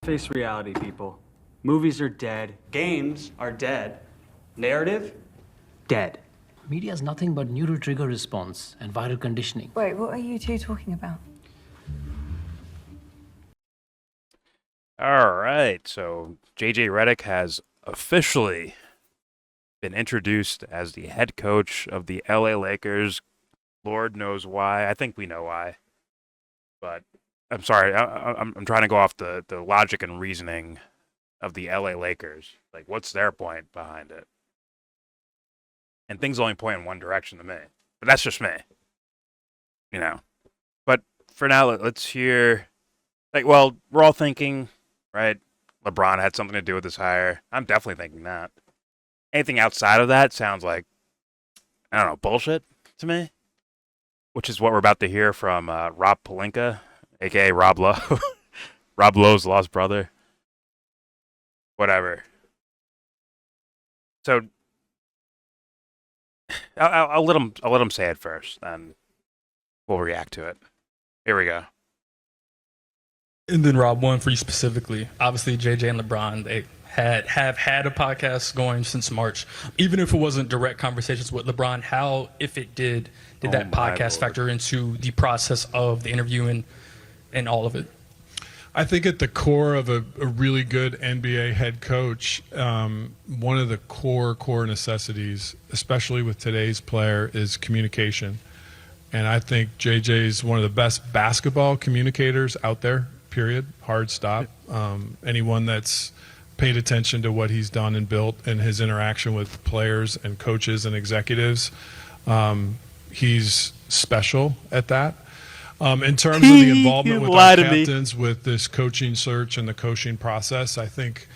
Face reality, people. Movies are dead. Games are dead. Narrative? Dead. Media is nothing but neural trigger response and viral conditioning. Wait, what are you two talking about? All right, so JJ Redick has officially been introduced as the head coach of the LA Lakers. Lord knows why. I think we know why. But I'm sorry, I'm trying to go off the logic and reasoning of the LA Lakers. Like, what's their point behind it? And things only point in one direction to me. But that's just me. You know. But for now, let's hear... Like, well, we're all thinking, right, LeBron had something to do with this hire. I'm definitely thinking that. Anything outside of that sounds like, I don't know, bullshit to me. Which is what we're about to hear from Rob Pelinka, a.k.a. Rob Lowe. Rob Lowe's lost brother. Whatever. So, I'll let him say it first, and we'll react to it. Here we go. And then Rob, one for you specifically. Obviously, JJ and LeBron, they have had a podcast going since March. Even if it wasn't direct conversations with LeBron, how, if it did that podcast factor into the process of the interview and all of it? I think at the core of a really good NBA head coach, one of the core necessities, especially with today's player, is communication. And I think JJ is one of the best basketball communicators out there, period. Hard stop. Anyone that's paid attention to what he's done and built and his interaction with players and coaches and executives, he's special at that. In terms of the involvement with our captains with this coaching search and the coaching process, I think,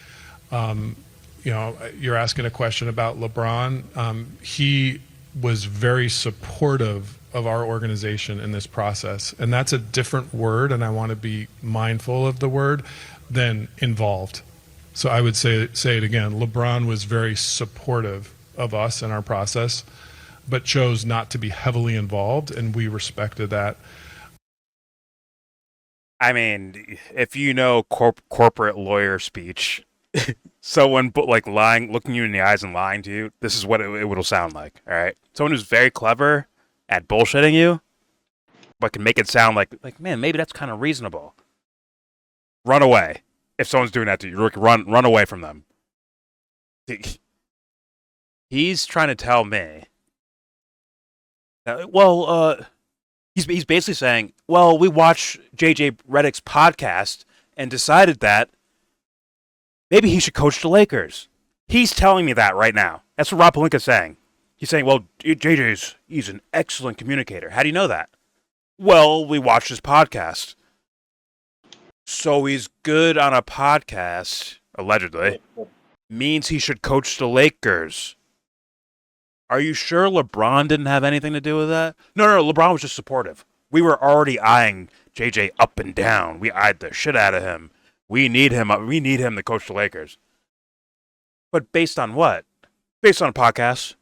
you're asking a question about LeBron. He was very supportive of our organization in this process. And that's a different word, and I want to be mindful of the word, than involved. So I would say it again. LeBron was very supportive of us and our process, but chose not to be heavily involved, and we respected that. I mean, if you know corporate lawyer speech, someone looking you in the eyes and lying to you, this is what it will sound like. All right, someone who's very clever at bullshitting you, but can make it sound like man, maybe that's kind of reasonable. Run away if someone's doing that to you. Run away from them. He's trying to tell me that, he's basically saying, well, we watched JJ Redick's podcast and decided that maybe he should coach the Lakers. He's telling me that right now. That's what Rob Pelinka's saying. He's saying, well, he's an excellent communicator. How do you know that? Well, we watched his podcast. So he's good on a podcast, allegedly, means he should coach the Lakers. Are you sure LeBron didn't have anything to do with that? No, LeBron was just supportive. We were already eyeing JJ up and down. We eyed the shit out of him. We need him to coach the Lakers. But based on what? Based on a podcast.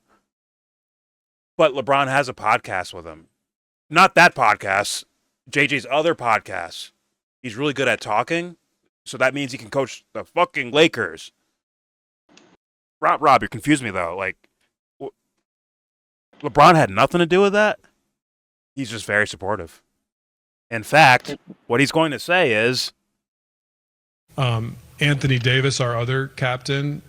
But LeBron has a podcast with him. Not that podcast. JJ's other podcast. He's really good at talking. So that means he can coach the fucking Lakers. Rob, you confused me though. Like, LeBron had nothing to do with that. He's just very supportive. In fact, what he's going to say is... Anthony Davis, our other captain,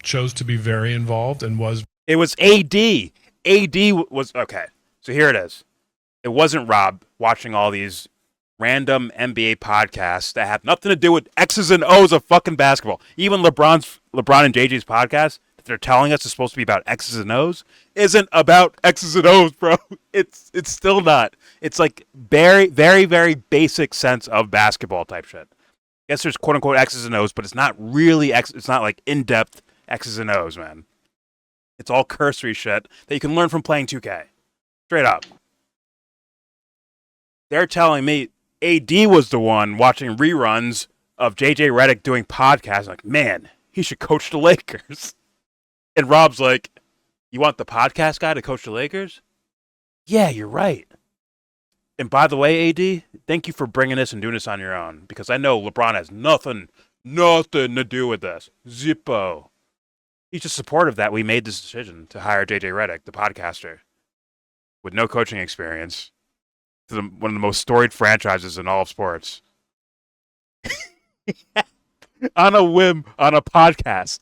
chose to be very involved and was... It was AD. AD was... Okay, so here it is. It wasn't Rob watching all these random NBA podcasts that have nothing to do with X's and O's of fucking basketball. Even LeBron and JJ's podcast that they're telling us is supposed to be about X's and O's isn't about X's and O's, bro. It's still not. It's like very, very, very basic sense of basketball type shit. Yes, there's quote unquote X's and O's, but it's not really it's not like in-depth X's and O's, man. It's all cursory shit that you can learn from playing 2K. Straight up. They're telling me AD was the one watching reruns of JJ Redick doing podcasts. Like, man, he should coach the Lakers. And Rob's like, you want the podcast guy to coach the Lakers? Yeah, you're right. And by the way, AD, thank you for bringing this and doing this on your own, because I know LeBron has nothing to do with this. Zippo. He's just supportive that we made this decision to hire JJ Redick, the podcaster, with no coaching experience, to one of the most storied franchises in all of sports. On a whim, on a podcast.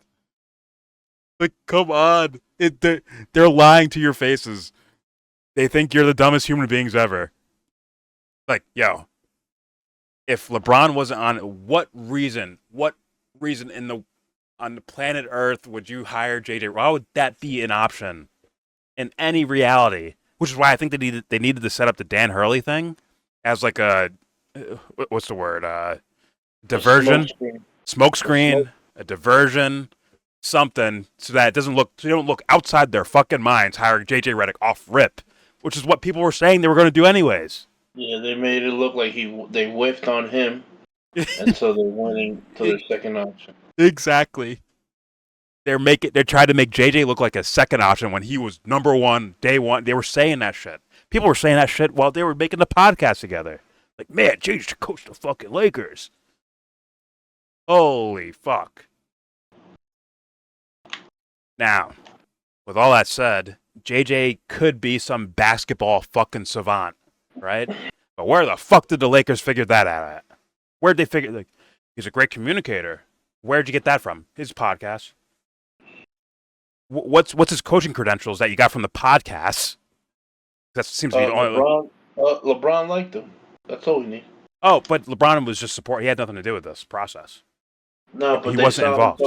Like, come on. They're lying to your faces. They think you're the dumbest human beings ever. Like, yo, if LeBron wasn't on, what reason on the planet Earth would you hire JJ? Why would that be an option in any reality? Which is why I think they needed to set up the Dan Hurley thing as like a what's the word? Diversion, smokescreen, a diversion, something, so that it doesn't look, so they don't look outside their fucking minds hiring JJ Redick off rip, which is what people were saying they were going to do anyways. Yeah, they made it look like they whiffed on him, and so they're winning to their second option. Exactly. They're trying to make JJ look like a second option when he was number one, day one. They were saying that shit. People were saying that shit while they were making the podcast together. Like, man, JJ should coach the fucking Lakers. Holy fuck. Now, with all that said, JJ could be some basketball fucking savant, right? But where the fuck did the Lakers figure that out at? Where'd they figure, like, he's a great communicator. Where'd you get that from? His podcast. What's his coaching credentials that you got from the podcasts? That seems to be the only. LeBron liked him. That's all we need. Oh, but LeBron was just support. He had nothing to do with this process. No, but he wasn't involved.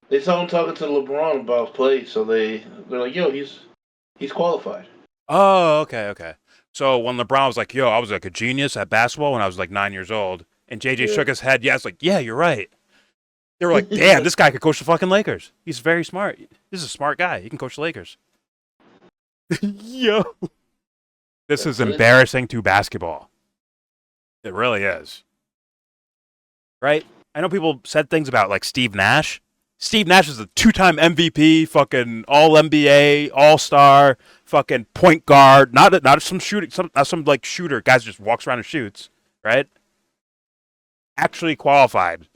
They saw him talking to LeBron about play, so they're like, "Yo, he's qualified." Oh, okay. So when LeBron was like, "Yo, I was like a genius at basketball when I was like 9 years old," and JJ shook his head, yes, like, "Yeah, you're right." They were like, "Damn, this guy could coach the fucking Lakers. He's very smart. This is a smart guy. He can coach the Lakers." Yo, this is embarrassing to basketball. It really is. Right? I know people said things about like Steve Nash. Steve Nash is a 2-time MVP, fucking All NBA, All Star, fucking point guard. Not some shooting, not some like shooter. Guys just walks around and shoots. Right? Actually qualified.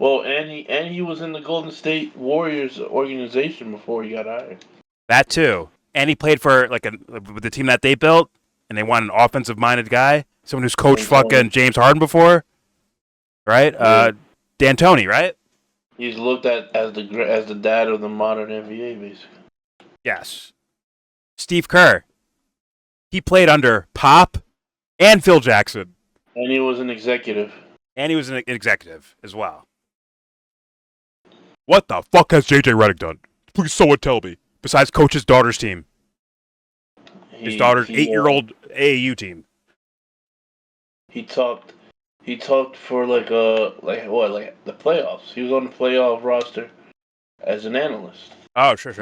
Well, and he was in the Golden State Warriors organization before he got hired. That too. And he played for with the team that they built, and they want an offensive-minded guy, someone who's coached fucking James Harden before, right? Yeah. D'Antoni, right? He's looked at as the dad of the modern NBA, basically. Yes. Steve Kerr. He played under Pop and Phil Jackson. And he was an executive. And he was an executive as well. What the fuck has JJ Redick done? Please someone tell me. Besides coach his daughter's team. His daughter's 8-year-old AAU team. He talked for like the playoffs. He was on the playoff roster as an analyst. Oh, sure.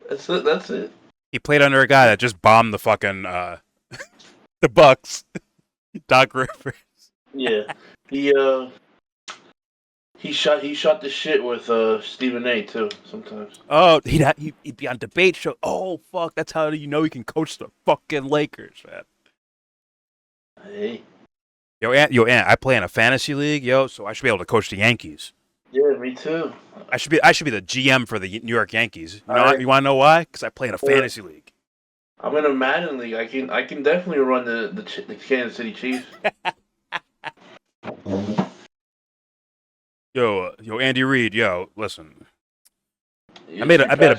That's it. He played under a guy that just bombed the fucking the Bucks. Doc Rivers. Yeah. He shot the shit with Stephen A. too sometimes. Oh, he'd be on debate show. Oh fuck, that's how you know he can coach the fucking Lakers, man. Hey. Yo, Ant, I play in a fantasy league, so I should be able to coach the Yankees. Yeah, me too. I should be the GM for the New York Yankees. You want to know why? Because I play in a fantasy league. I'm in a Madden league. I can definitely run the Kansas City Chiefs. Yo, Andy Reid, listen. I made a bet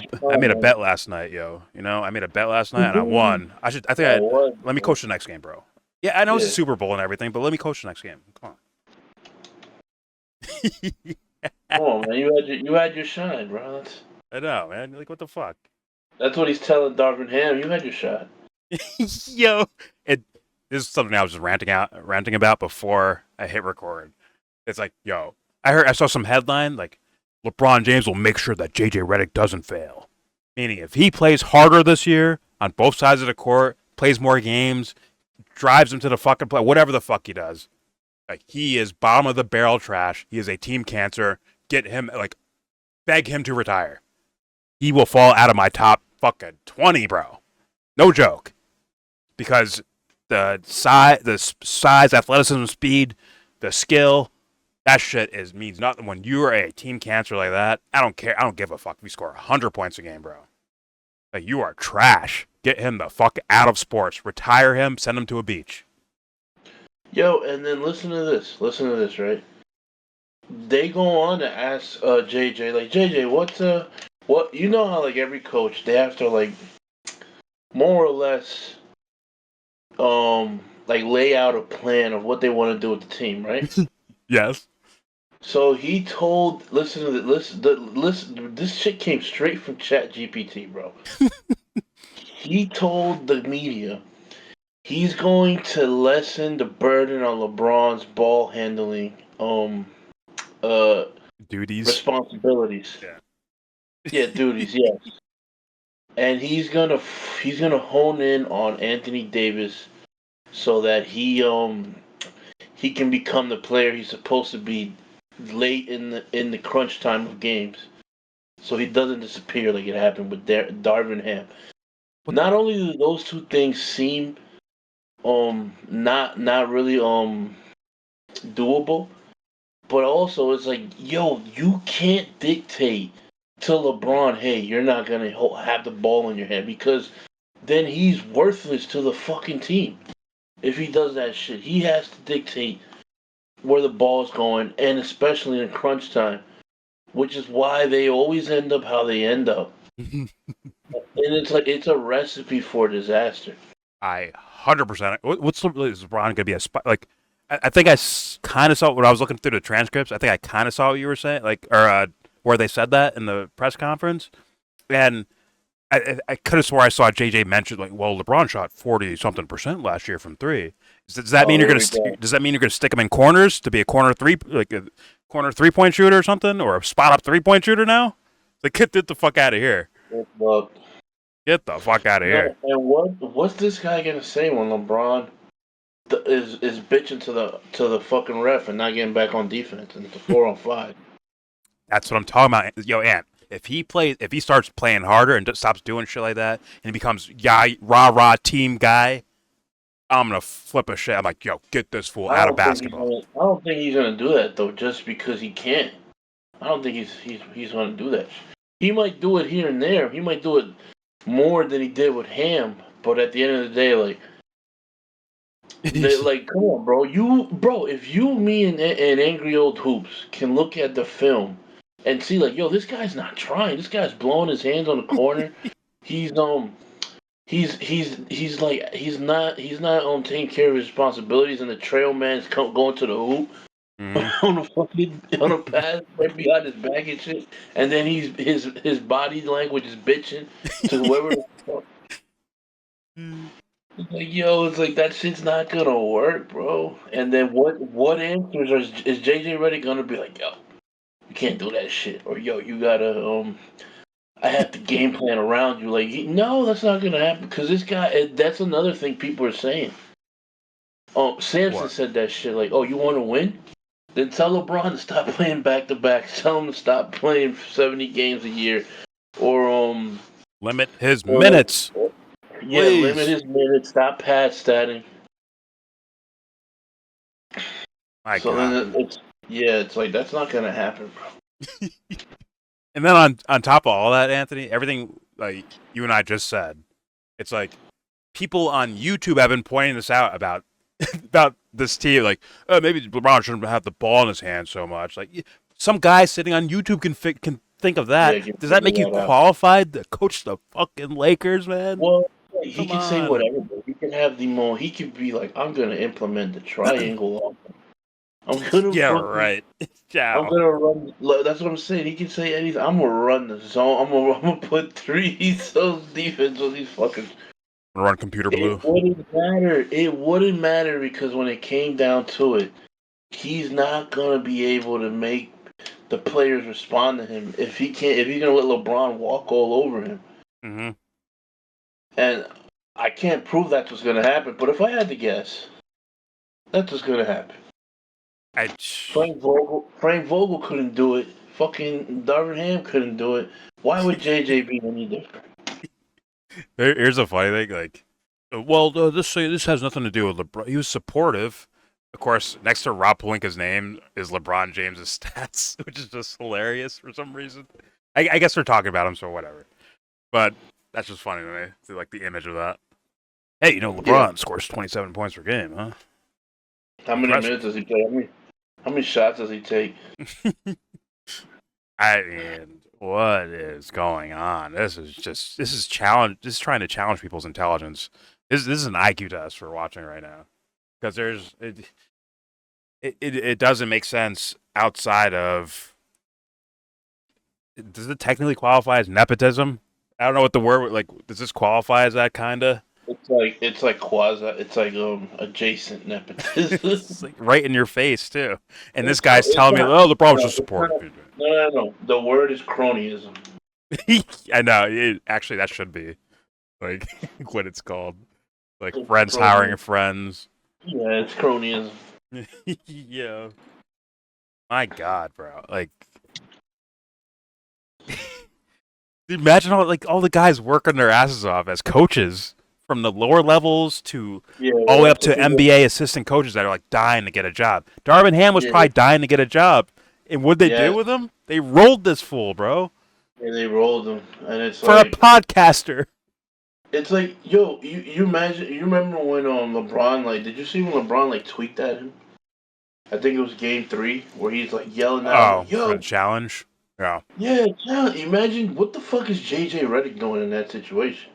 last night, I made a bet last night and I won. Let me coach the next game, bro. Yeah, I know it's a Super Bowl and everything, but let me coach the next game. Come on. Come on, man. You had your shine, bro. I know, man. Like, what the fuck? That's what he's telling Darvin Ham. You had your shot. Yo, this is something I was just ranting about before I hit record. It's like, I saw some headline like LeBron James will make sure that JJ Redick doesn't fail. Meaning, if he plays harder this year on both sides of the court, plays more games, drives him to the fucking play, whatever the fuck he does, like he is bottom of the barrel trash. He is a team cancer. Get him, beg him to retire. He will fall out of my top fucking 20, bro. No joke. because the size, athleticism, speed, the skill, that shit means nothing. When you are a team cancer like that, I don't care. I don't give a fuck if you score 100 points a game, bro. Like, you are trash. Get him the fuck out of sports. Retire him. Send him to a beach. Yo, and then listen to this. Listen to this, right? They go on to ask JJ, like, JJ, what? You know how, like, every coach, they have to, like, more or less, like, lay out a plan of what they want to do with the team, right? Yes. So he told, listen to listen. This shit came straight from ChatGPT, bro. He told the media he's going to lessen the burden on LeBron's ball handling Duties. responsibilities. Yeah. Yeah, duties. Yes. And he's gonna hone in on Anthony Davis so that he can become the player he's supposed to be late in the crunch time of games, so he doesn't disappear like it happened with Darvin Ham. Not only do those two things seem not really doable, but also it's like, yo, you can't dictate to LeBron, hey, you're not gonna have the ball in your hand, because then he's worthless to the fucking team. If he does that shit, he has to dictate where the ball's going, and especially in crunch time, which is why they always end up how they end up. And it's like, it's a recipe for disaster. I 100%. What's is LeBron going to be a spot? Like, I think I kind of saw when I was looking through the transcripts. I think I kind of saw what you were saying, like, or where they said that in the press conference, and I could have swore I saw JJ mention, like, well, LeBron shot 40-something% last year from three. Does that mean you're gonna? Does that mean you're gonna stick him in corners to be a corner 3-point shooter or something, or a spot up 3-point shooter now? Like, get the fuck out of here. Well, Get the fuck out of here. and what's this guy gonna say when LeBron is bitching to the fucking ref and not getting back on defense and it's a 4-on-5? That's what I'm talking about. Yo, Ant, if he starts playing harder and stops doing shit like that, and he becomes rah team guy, I'm gonna flip a shit. I'm like, yo, get this fool out of basketball. I don't think he's gonna do that though, just because he can't. I don't think he's gonna do that. He might do it here and there. He might do it more than he did with Ham. But at the end of the day, like, come on, bro. If you, me, and Angry Old Hoops can look at the film and see, like, yo, this guy's not trying. This guy's blowing his hands on the corner. He's not taking care of his responsibilities, and the trail man's going to the hoop on a pass right behind his back and shit, and then his body language is bitching to whoever the fuck. It's like, yo, it's like, that shit's not gonna work, bro. And then what answers is JJ Redick gonna be like, yo, you can't do that shit, or yo, you gotta I have to game plan around you. Like, no, that's not gonna happen, because this guy. That's another thing people are saying. Samson said that shit. Like, oh, you want to win? Then tell LeBron to stop playing back to back. Tell him to stop playing 70 games a year, or limit his minutes. Yeah, please. Limit his minutes. Stop pad statting. My so God. then it's like, that's not gonna happen, bro. And then on top of all that, Anthony, everything like you and I just said, it's like people on YouTube have been pointing this out about this team. Like, maybe LeBron shouldn't have the ball in his hand so much. Like, some guy sitting on YouTube can think of that. Yeah, does that make you qualified to coach the fucking Lakers, man? Well, he can say whatever. But he can have he could be like, I'm gonna implement the triangle. I'm gonna right. Yeah. I'm gonna run. That's what I'm saying. He can say anything. I'm gonna run the zone. I'm gonna put 3 zones defense on these fuckers. Run computer blue. It wouldn't matter because when it came down to it, he's not gonna be able to make the players respond to him if he can't. If he's gonna let LeBron walk all over him. Mm-hmm. And I can't prove that's what's gonna happen. But if I had to guess, that's what's gonna happen. Frank Vogel couldn't do it. Fucking Darvin Ham couldn't do it. Why would JJ be any different? Here's a funny thing. Like, Well, this has nothing to do with LeBron. He was supportive. Of course, next to Rob Pelinka's name is LeBron James's stats, which is just hilarious for some reason. I guess we're talking about him, so whatever. But that's just funny to me. To like the image of that. Hey, LeBron scores 27 points per game, huh? How many minutes does he play? How many shots does he take? I mean, what is going on? This is challenge. This is trying to challenge people's intelligence. This is an IQ test we're watching right now, because it doesn't make sense outside of. Does it technically qualify as nepotism? I don't know what the word like. Does this qualify as that kinda? It's like quasi. It's like adjacent nepotism. It's like right in your face too. And this guy's telling me, "Oh, LeBron was just supportive." No. The word is cronyism. I know. Actually, that should be like what it's called. Like friends hiring friends. Yeah, it's cronyism. Yeah. My God, bro. Like, imagine all the guys working their asses off as coaches, from the lower levels to all the way up to NBA assistant coaches that are like dying to get a job. Darvin Ham was probably dying to get a job. And what'd they do with him? They rolled this fool, bro. Yeah, they rolled him. And it's for a podcaster. It's like, yo, you imagine, you remember when LeBron, like, did you see when LeBron, like, tweaked at him? I think it was game 3, where he's, like, yelling at him, yo. For the challenge? Yeah. Yeah, imagine, what the fuck is JJ Redick doing in that situation?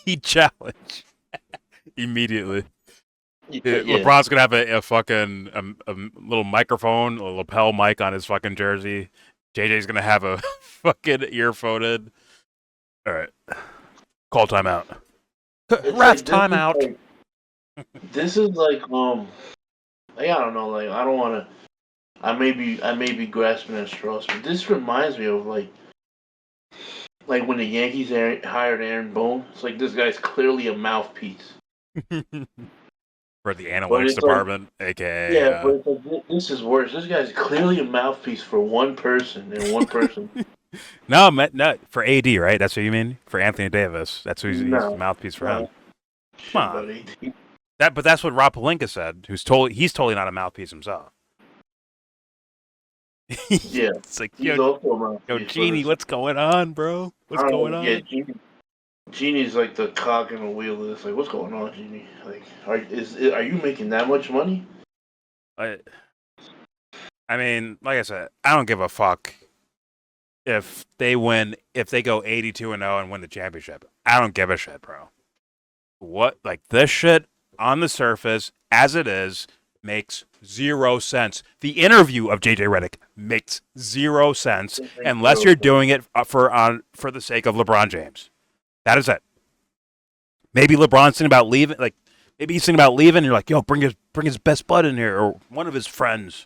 He challenged immediately. LeBron's gonna have a fucking a little microphone, a lapel mic on his fucking jersey. JJ's gonna have a fucking earphoned. All right, call timeout. Ref timeout. This is like I don't know, like I don't want to. I may be grasping at straws, but this reminds me of like when the Yankees hired Aaron Boone. It's like this guy's clearly a mouthpiece for the analytics department, aka. Yeah, but it's like, this is worse. This guy's clearly a mouthpiece for one person and one person. No, for AD, right? That's what you mean? For Anthony Davis. That's who he's a mouthpiece for him. Come on. But that's what Rob Pelinka said. He's totally not a mouthpiece himself. Yeah. It's like, yo, Genie, what's going on, bro? What's going on? Yeah, Genie's like the cog in the wheel of this. Like, what's going on, Genie? Like, are you making that much money? I mean, like I said, I don't give a fuck if they go 82-0 and win the championship. I don't give a shit, bro. What, like, this shit on the surface, as it is, makes 0 sense. The interview of JJ Redick makes 0 sense unless you're doing it for the sake of LeBron James. That is it. Maybe LeBron's thinking about leaving. Like, maybe he's thinking about leaving. And you're like, yo, bring his best bud in here, or one of his friends.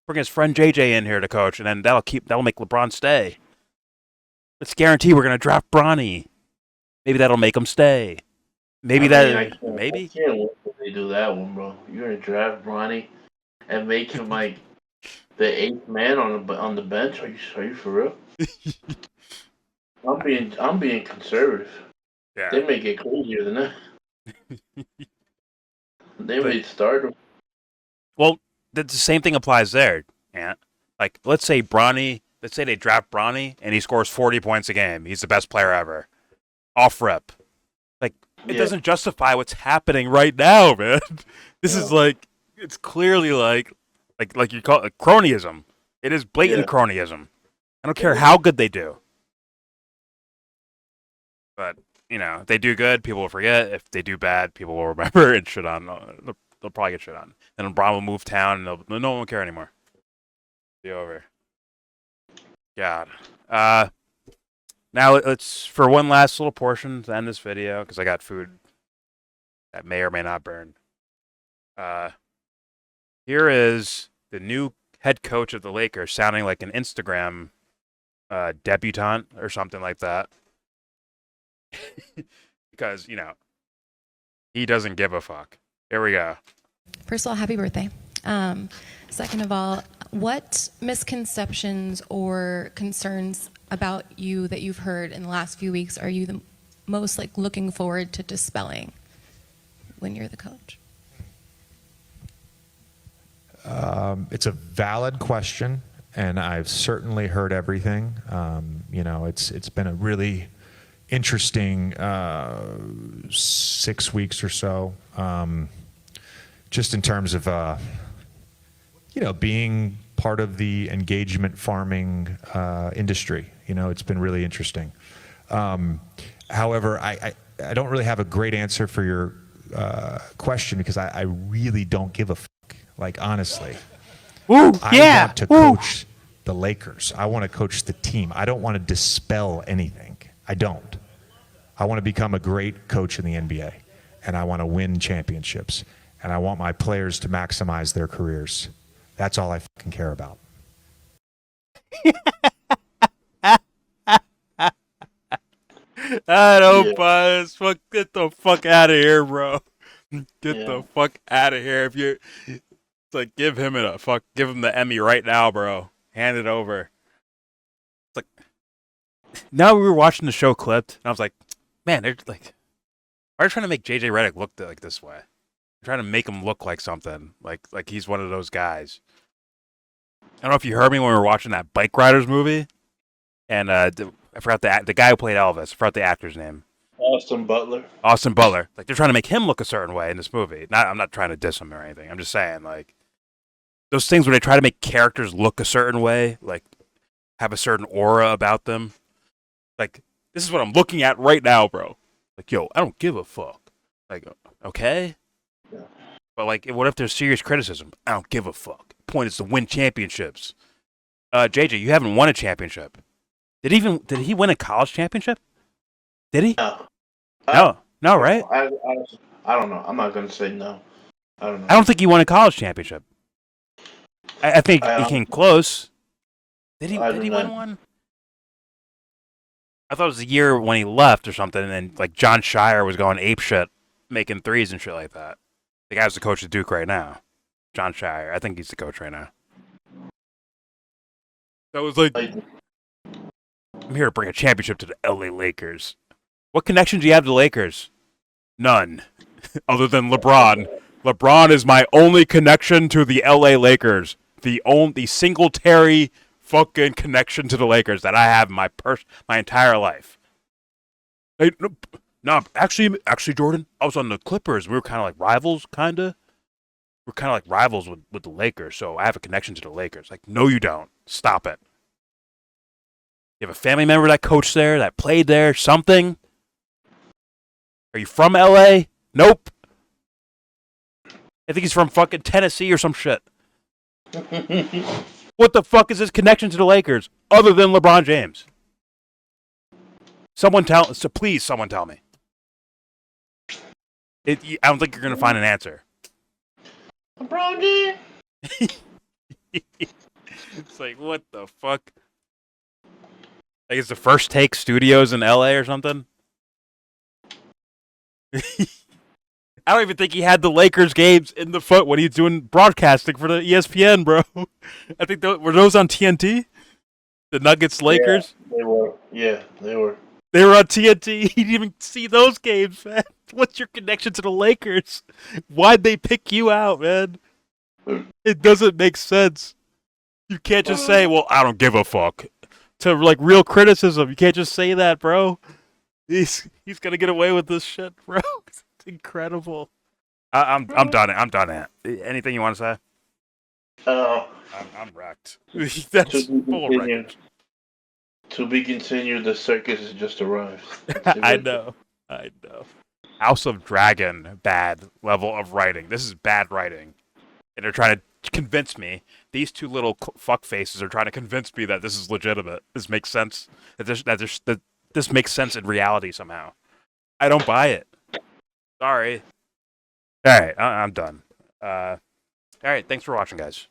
Bring his friend JJ in here to coach, and then that'll make LeBron stay. Let's guarantee we're gonna draft Bronny. Maybe that'll make him stay. Maybe I can't wait till they do that one, bro. You're gonna draft Bronny and make him like the 8th man on the bench. Are you for real? I'm being conservative. Yeah. They may get crazier than that. They may start him. Well, the same thing applies there, Ant. Like, let's say they draft Bronny and he scores 40 points a game. He's the best player ever. Off rip. Like, it doesn't justify what's happening right now, man. This is like, it's clearly like you call it cronyism. It is blatant cronyism. I don't care how good they do. But, if they do good, people will forget. If they do bad, people will remember and shit on. They'll probably get shit on. Then LeBron will move town and no one will care anymore. Be over. God. Now let's, for one last little portion to end this video, because I got food that may or may not burn. Here is the new head coach of the Lakers sounding like an Instagram debutante or something like that. Because, he doesn't give a fuck. Here we go. First of all, happy birthday. Second of all, what misconceptions or concerns about you that you've heard in the last few weeks are you the most like looking forward to dispelling when you're the coach? It's a valid question, and I've certainly heard everything. It's been a really interesting 6 weeks or so, just in terms of being part of the engagement farming industry. It's been really interesting. However, I don't really have a great answer for your question because I really don't give a fuck. Like, honestly, I want to coach the Lakers. I want to coach the team. I don't want to dispel anything. I don't. I want to become a great coach in the NBA, and I want to win championships, and I want my players to maximize their careers. That's all I fucking care about. I don't buy this. Get the fuck out of here, bro. Get the fuck out of here. It's like give him the Emmy right now, bro. Hand it over. It's like now we were watching the show Clipped, and I was like, man, they're like, why are they trying to make JJ Redick look like this way? They're trying to make him look like something, like he's one of those guys. I don't know if you heard me when we were watching that Bike Riders movie, and I forgot the guy who played Elvis. I forgot the actor's name. Austin Butler. Like, they're trying to make him look a certain way in this movie. I'm not trying to diss him or anything. I'm just saying, like, those things where they try to make characters look a certain way, like, have a certain aura about them. Like, this is what I'm looking at right now, bro. Like, yo, I don't give a fuck. Like, okay? Yeah. But, like, what if there's serious criticism? I don't give a fuck. The point is to win championships. JJ, you haven't won a championship. Did he win a college championship? Did he? No. No, right? I don't know. I'm not going to say no. I don't know. I don't think he won a college championship. I think he came close. Did he win one? I thought it was the year when he left or something, and then like John Shire was going apeshit, making threes and shit like that. The guy's the coach of Duke right now. John Shire. I think he's the coach right now. So it was like, I'm here to bring a championship to the LA Lakers. What connection do you have to the Lakers? None. Other than LeBron. LeBron is my only connection to the LA Lakers. The singletary fucking connection to the Lakers that I have in my entire life. Hey, no, actually, Jordan, I was on the Clippers. We were kind of like rivals, kinda. We're kind of like rivals with the Lakers, so I have a connection to the Lakers. Like, no, you don't. Stop it. You have a family member that coached there, that played there, something? Are you from LA? Nope. I think he's from fucking Tennessee or some shit. What the fuck is his connection to the Lakers other than LeBron James? Please, someone tell me. I don't think you're going to find an answer. LeBron James. It's like, what the fuck? Like, it's the First Take Studios in LA or something? I don't even think he had the Lakers games in the foot when he's doing broadcasting for the ESPN, bro. I think were those on TNT? The Nuggets Lakers? Yeah, they were. Yeah, they were. They were on TNT. He didn't even see those games, man. What's your connection to the Lakers? Why'd they pick you out, man? It doesn't make sense. You can't just say, well, I don't give a fuck. To, like, real criticism. You can't just say that, bro. He's gonna get away with this shit, bro. It's incredible. I'm done. I'm done. Anything you want to say? I'm wrecked. That's full record. To be continued. The circus has just arrived. I know. House of Dragon, bad level of writing. This is bad writing, and they're trying to convince me. These two little fuck faces are trying to convince me that this is legitimate. This makes sense. That this makes sense in reality somehow. I don't buy it. Sorry. All right, I'm done. All right, thanks for watching, guys.